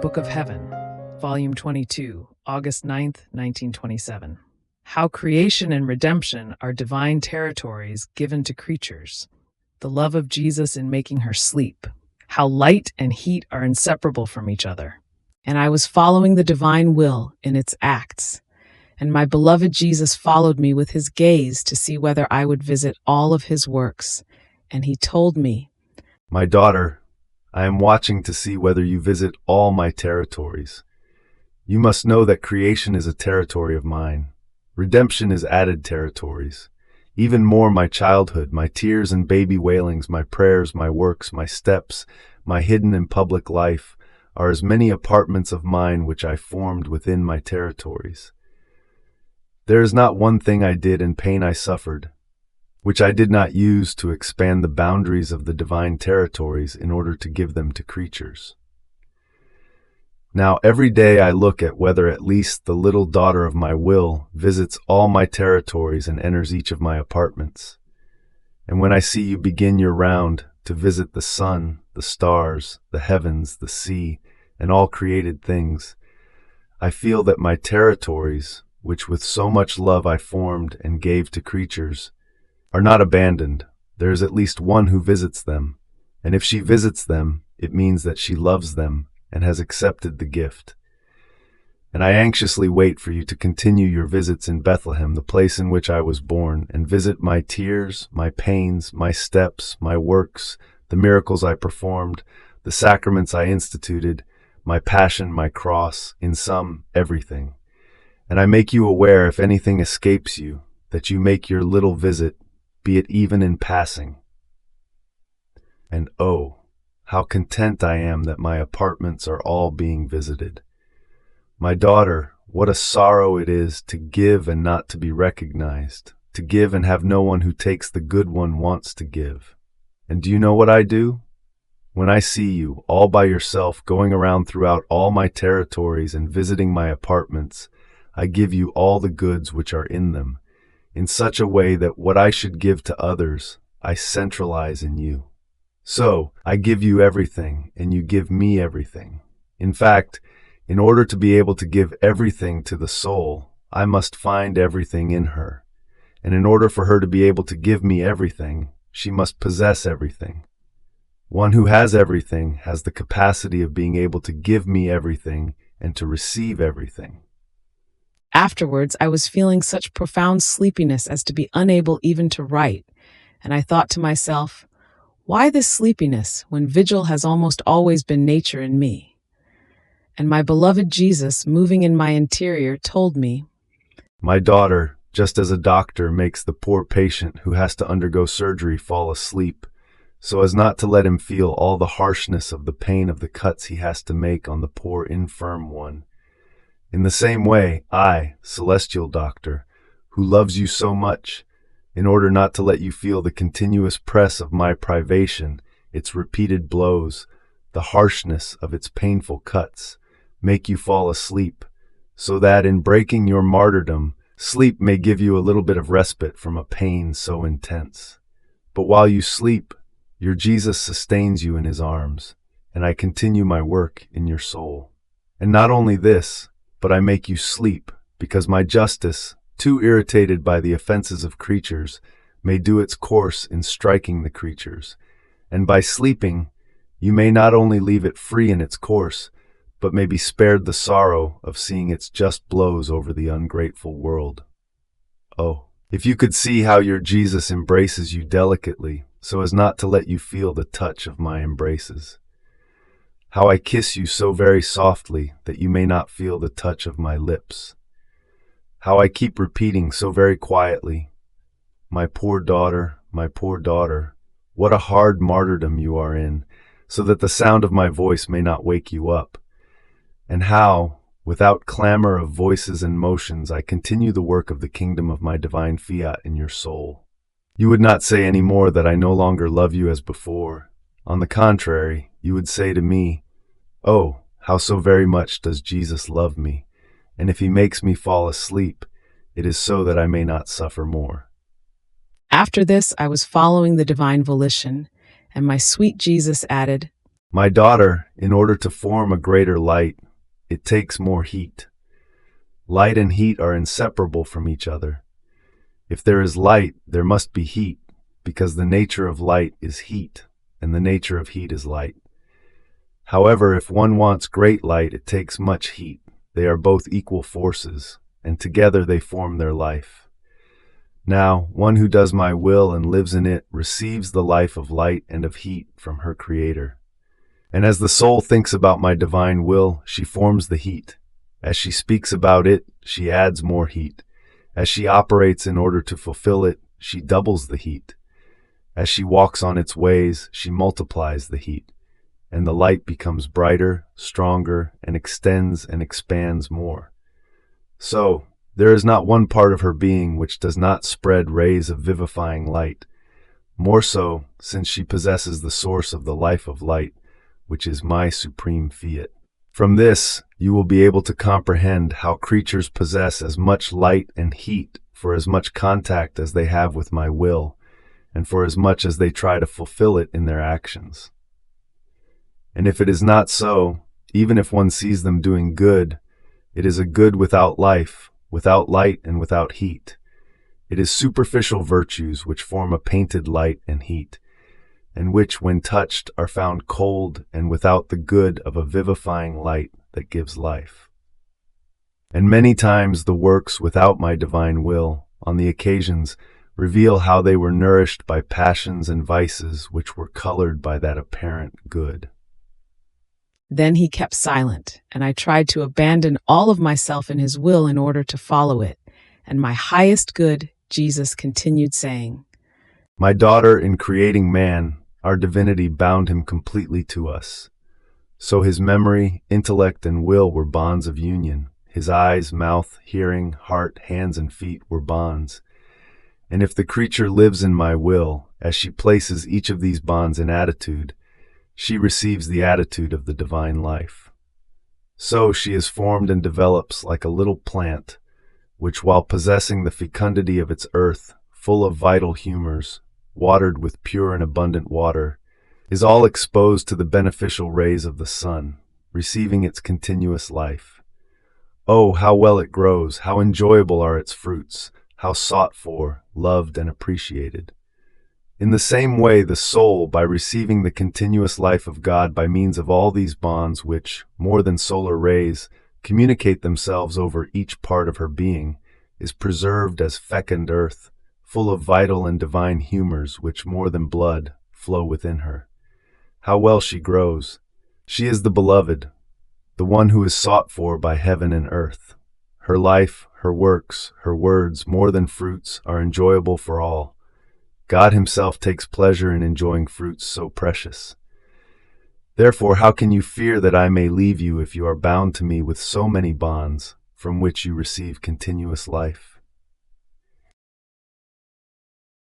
Book of Heaven, Volume 22, August 9th, 1927. How creation and redemption are divine territories given to creatures. The love of Jesus in making her sleep. How light and heat are inseparable from each other. And I was following the divine will in its acts. And my beloved Jesus followed me with his gaze to see whether I would visit all of his works. And he told me, "My daughter, I am watching to see whether you visit all my territories. You must know that creation is a territory of mine. Redemption is added territories. Even more, my childhood, my tears and baby wailings, my prayers, my works, my steps, my hidden and public life, are as many apartments of mine which I formed within my territories. There is not one thing I did and pain I suffered, which I did not use to expand the boundaries of the divine territories in order to give them to creatures. Now every day I look at whether at least the little daughter of my will visits all my territories and enters each of my apartments. And when I see you begin your round to visit the sun, the stars, the heavens, the sea, and all created things, I feel that my territories, which with so much love I formed and gave to creatures, are not abandoned. There is at least one who visits them, and if she visits them, it means that she loves them and has accepted the gift. And I anxiously wait for you to continue your visits in Bethlehem, the place in which I was born, and visit my tears, my pains, my steps, my works, the miracles I performed, the sacraments I instituted, my passion, my cross, in sum, everything. And I make you aware, if anything escapes you, that you make your little visit, be it even in passing. And oh, how content I am that my apartments are all being visited. My daughter, what a sorrow it is to give and not to be recognized, to give and have no one who takes the good one wants to give. And do you know what I do? When I see you, all by yourself, going around throughout all my territories and visiting my apartments, I give you all the goods which are in them, in such a way that what I should give to others, I centralize in you. So, I give you everything, and you give me everything. In fact, in order to be able to give everything to the soul, I must find everything in her. And in order for her to be able to give me everything, she must possess everything. One who has everything has the capacity of being able to give me everything and to receive everything. Afterwards, I was feeling such profound sleepiness as to be unable even to write, and I thought to myself, why this sleepiness when vigil has almost always been nature in me? And my beloved Jesus, moving in my interior, told me, "My daughter, just as a doctor makes the poor patient who has to undergo surgery fall asleep, so as not to let him feel all the harshness of the pain of the cuts he has to make on the poor infirm one, in the same way, I, celestial doctor, who loves you so much, in order not to let you feel the continuous press of my privation, its repeated blows, the harshness of its painful cuts, make you fall asleep, so that in breaking your martyrdom, sleep may give you a little bit of respite from a pain so intense. But while you sleep, your Jesus sustains you in his arms, and I continue my work in your soul. And not only this, but I make you sleep, because my justice, too irritated by the offenses of creatures, may do its course in striking the creatures. And by sleeping, you may not only leave it free in its course, but may be spared the sorrow of seeing its just blows over the ungrateful world. Oh, if you could see how your Jesus embraces you delicately, so as not to let you feel the touch of my embraces. How I kiss you so very softly that you may not feel the touch of my lips. How I keep repeating so very quietly, my poor daughter, what a hard martyrdom you are in, so that the sound of my voice may not wake you up. And how, without clamor of voices and motions, I continue the work of the kingdom of my divine fiat in your soul. You would not say any more that I no longer love you as before. On the contrary, you would say to me, "Oh, how so very much does Jesus love me, and if he makes me fall asleep, it is so that I may not suffer more." After this, I was following the divine volition, and my sweet Jesus added, My daughter, in order to form a greater light, it takes more heat. Light and heat are inseparable from each other. If there is light, there must be heat, because the nature of light is heat, and the nature of heat is light. However, if one wants great light, it takes much heat. They are both equal forces, and together they form their life. Now, one who does my will and lives in it receives the life of light and of heat from her Creator. And as the soul thinks about my divine will, she forms the heat. As she speaks about it, she adds more heat. As she operates in order to fulfill it, she doubles the heat. As she walks on its ways, she multiplies the heat. And the light becomes brighter, stronger, and extends and expands more. So, there is not one part of her being which does not spread rays of vivifying light. More so, since she possesses the source of the life of light, which is my supreme fiat. From this, you will be able to comprehend how creatures possess as much light and heat for as much contact as they have with my will, and for as much as they try to fulfill it in their actions. And if it is not so, even if one sees them doing good, it is a good without life, without light and without heat. It is superficial virtues which form a painted light and heat, and which, when touched, are found cold and without the good of a vivifying light that gives life. And many times the works without my divine will, on the occasions, reveal how they were nourished by passions and vices which were colored by that apparent good. Then he kept silent, and I tried to abandon all of myself in his will in order to follow it. And my highest good, Jesus continued saying, My daughter, in creating man, our divinity bound him completely to us. So his memory, intellect, and will were bonds of union. His eyes, mouth, hearing, heart, hands, and feet were bonds. And if the creature lives in my will, as she places each of these bonds in attitude, she receives the attitude of the divine life. So she is formed and develops like a little plant, which, while possessing the fecundity of its earth, full of vital humors, watered with pure and abundant water, is all exposed to the beneficial rays of the sun, receiving its continuous life. Oh, how well it grows, how enjoyable are its fruits, how sought for, loved, and appreciated. In the same way, the soul, by receiving the continuous life of God by means of all these bonds which, more than solar rays, communicate themselves over each part of her being, is preserved as fecund earth, full of vital and divine humors which, more than blood, flow within her. How well she grows! She is the beloved, the one who is sought for by heaven and earth. Her life, her works, her words, more than fruits, are enjoyable for all. God himself takes pleasure in enjoying fruits so precious. Therefore, how can you fear that I may leave you if you are bound to me with so many bonds, from which you receive continuous life?